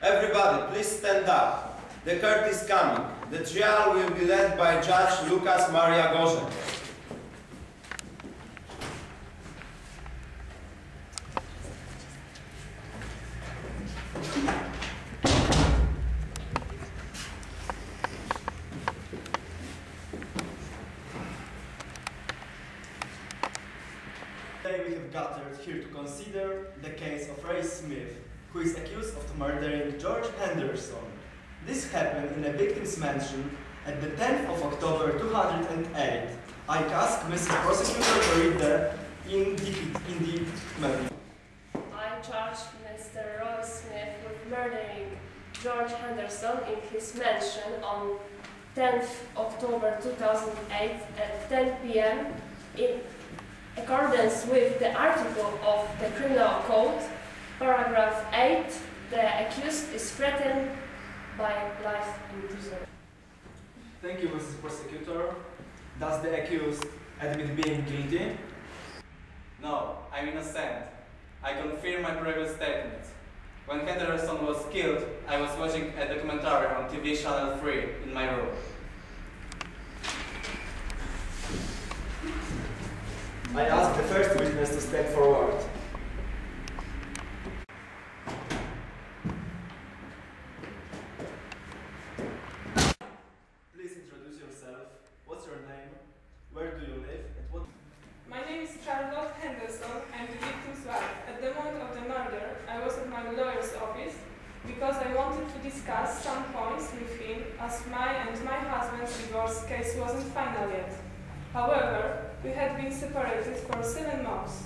Everybody, please stand up. The court is coming. The trial will be led by Judge Lucas Maria Gorzek. Today we have gathered here to consider the case of Ray Smith, who is accused of murdering George Henderson. This happened in a victim's mansion at the 10th of October 2008. I ask Mrs. Prosecutor to read the indictment. I charge Mr. Roy Smith with murdering George Henderson in his mansion on 10th October 2008 at 10 p.m. in accordance with the article of the Criminal Code, paragraph 8, the accused is threatened by life imprisonment. Thank you, Mrs. Prosecutor. Does the accused admit being guilty? No, I'm innocent. I confirm my previous statement. When Henderson was killed, I was watching a documentary on TV Channel 3 in my room. I ask the first witness to step forward. Please introduce yourself. What's your name? Where do you live? And what? My name is Charlotte Henderson. I'm the victim's wife. At the moment of the murder, I was at my lawyer's office because I wanted to discuss some points with him as my and my husband's divorce case wasn't final yet. However, we had been separated for 7 months.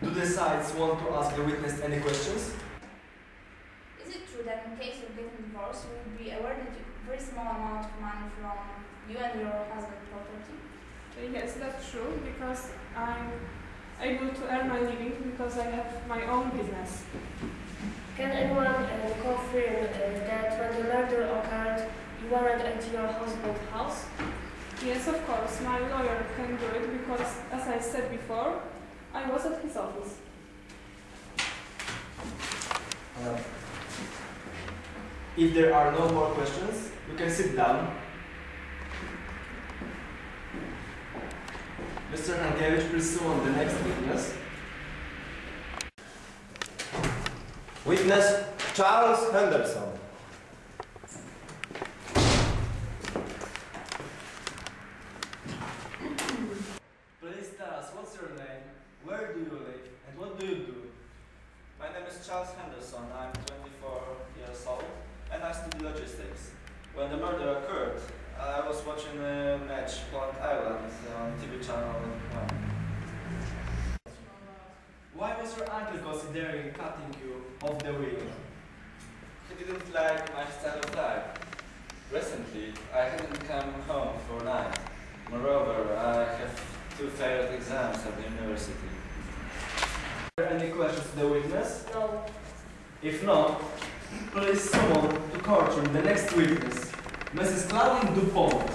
Do the sides want to ask the witness any questions? Is it true that in case of getting divorced, you will be awarded a very small amount of money from you and your husband's property? Yes, that's true, because I'm able to earn my living because I have my own business. Can anyone confirm that when the murder occurred, you weren't at your husband's house? Yes, of course, my lawyer can do it because, as I said before, I was at his office. If there are no more questions, you can sit down. Mr. Hankiewicz, please summon the next witness. Witness Charles Henderson. Please tell us what's your name, where do you live, and what do you do? My name is Charles Henderson. I'm 24 years old and I study logistics. When the murder occurred, I was watching a match, Plant Island, on TV channel 1. Why was your uncle considering cutting you off the wheel? He didn't like my style of life. Recently, I hadn't come home for a night. Moreover, I have 2 failed exams at the university. Are there any questions to the witness? No. If not, please summon to courtroom the next witness, Mrs. Claudine Dupont.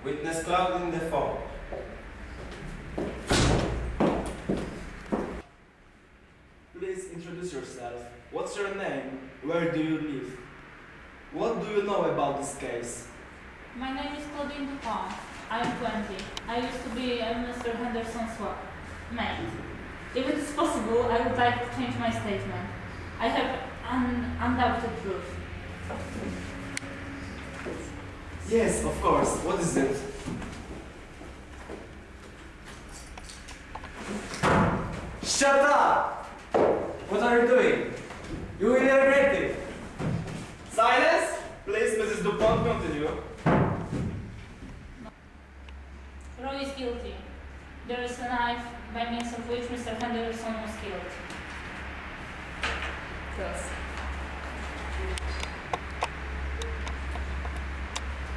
Witness Claudine Defoe. Please introduce yourself. What's your name? Where do you live? What do you know about this case? My name is Claudine Dupont. I am 20. I used to be Mr. Henderson's maid. If it is possible, I would like to change my statement. I have undoubted proof. Yes, of course. What is it? Shut up! What are you doing? You will regret it. Silence! Please, Mrs. Dupont, continue. Roy is guilty. There is a knife by means of which Mr. Henderson was killed. Yes.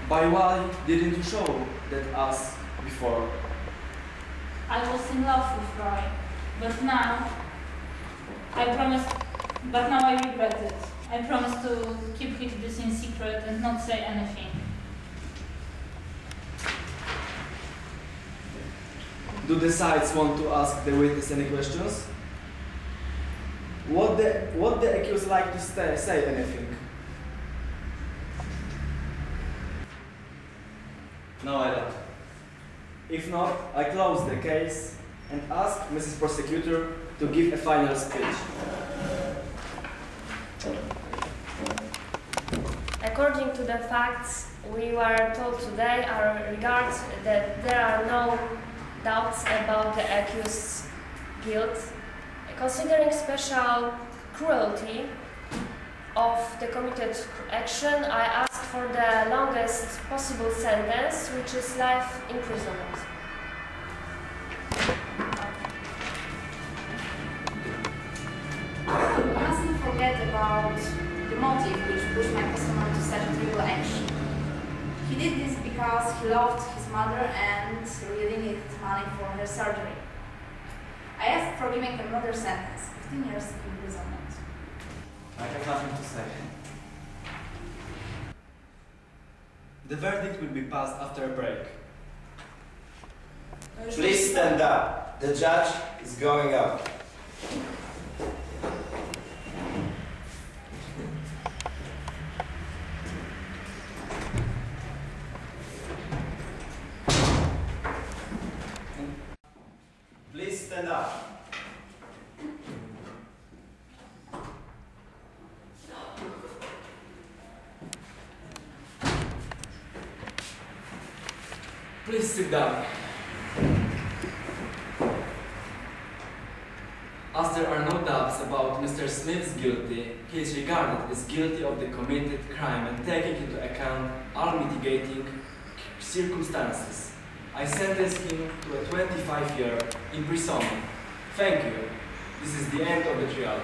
By why didn't you show that us before? I was in love with Roy, but now I regret it. I promised to keep this in secret and not say anything. Do the sides want to ask the witness any questions? Would the accused like to say anything? No, I don't. If not, I close the case and ask Mrs. Prosecutor to give a final speech. According to the facts we were told today, I regard that there are no doubts about the accused's guilt. Considering special cruelty of the committed action, I ask for the longest possible sentence, which is life imprisonment. We mustn't forget about the motive which pushed my customer to such a terrible action. He did this because he loved his mother and really needed money for her surgery. I asked for giving another sentence, 15 years imprisonment. I have nothing to say. The verdict will be passed after a break. Please stand up. The judge is going out. Please stand up. Please sit down. As there are no doubts about Mr. Smith's guilty, he is regarded as guilty of the committed crime and taking into account all mitigating circumstances. I sentence him to a 25-year imprisonment. Thank you. This is the end of the trial.